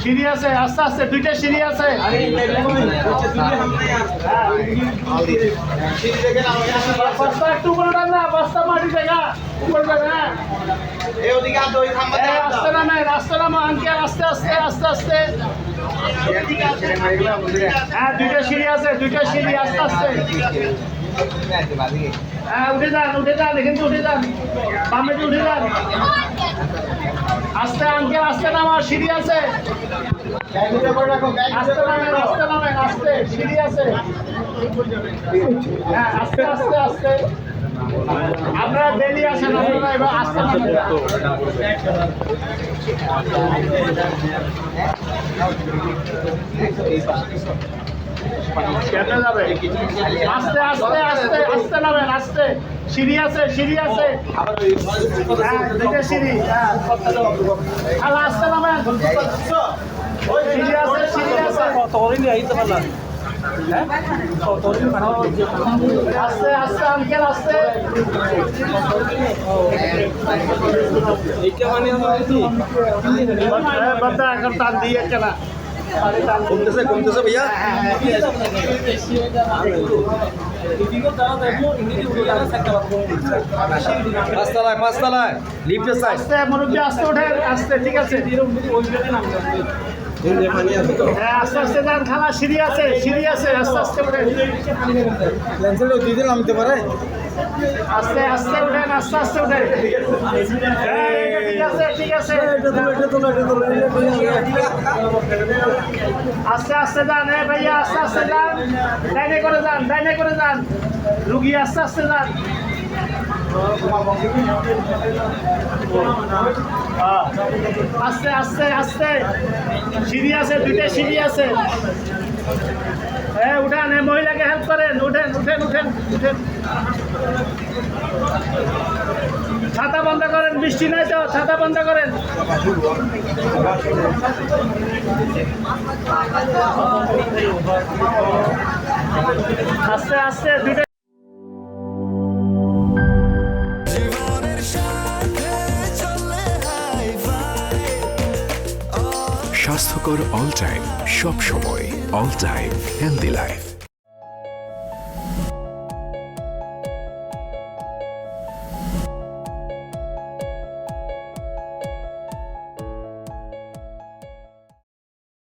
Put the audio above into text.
সিঁড়ি আছে, আস্তে আস্তে দুইটা সিঁড়ি আছে। বস্তা একটু উপরে উঠান না, বস্তা মাটি জায়গা উপরে উঠান, হ্যাঁ। আস্তে নামে, আস্তে নামো আঙ্কেল, আস্তে আস্তে আস্তে আস্তে। হ্যাঁ দুইটা সিঁড়ি আছে, দুইটা সিঁড়ি, আস্তে আস্তে। হ্যাঁ উঠে যান, উঠে যান, এখান থেকে উঠে যান, বামে উঠে যান। আস্তে আঙ্কেল, আস্তে নামা, সিঁড়ি আছে। আস্তে নামেন, আস্তে নামেন, আস্তে, সিঁড়ি আছে। হ্যাঁ আস্তে আস্তে আস্তে। আপনারা ডেলি আসেন, আপনারা এবার আস্তে নামেন। কেটে যাবে, আস্তে আস্তে আস্তে আস্তে নামেন, আস্তে। সিঁড়ি আছে, সিঁড়ি আছে। হ্যাঁ দুইটা সিঁড়ি, হ্যাঁ আস্তে নামেন। সিঁড়ি আছে, সিঁড়ি আছে। আস্তে আস্তে আঙ্কেল, আস্তে। বন্ধা এখন টান দিয়ে কেনা কমতেছে ভাইয়া। পাঁচতলায় লিফটে চাই। আস্তে মুরব্বী, আস্তে ওঠেন, আস্তে, ঠিক আছে। হ্যাঁ আস্তে আস্তে যান, খালা সিঁড়ি আছে, সিঁড়ি আছে, আস্তে আস্তে ওঠেন। নামতে পারে। আস্তে আস্তে উঠেন, আস্তে আস্তে উঠেন। ঠিক আছে, ঠিক আছে। আস্তে আস্তে যান, হ্যাঁ ভাইয়া আস্তে আস্তে যান, ডাইনে করে যান, ডাইনে করে যান। রুগী আস্তে আস্তে যান। আস্তে আস্তে আস্তে। সিঁড়ি আছে, দুইটা সিঁড়ি আছে। হ্যাঁ উঠান, হ্যাঁ মহিলাকে হেল্প করেন, উঠেন উঠেন উঠেন উঠেন। ছাতা বন্ধ করেন, বৃষ্টি নাই তো, ছাতা বন্ধ করেন। আস্তে আস্তে দুইটা। স্বাস্থ্যকর অল টাইম, সব সময় অল টাইম হেলদি লাইফ।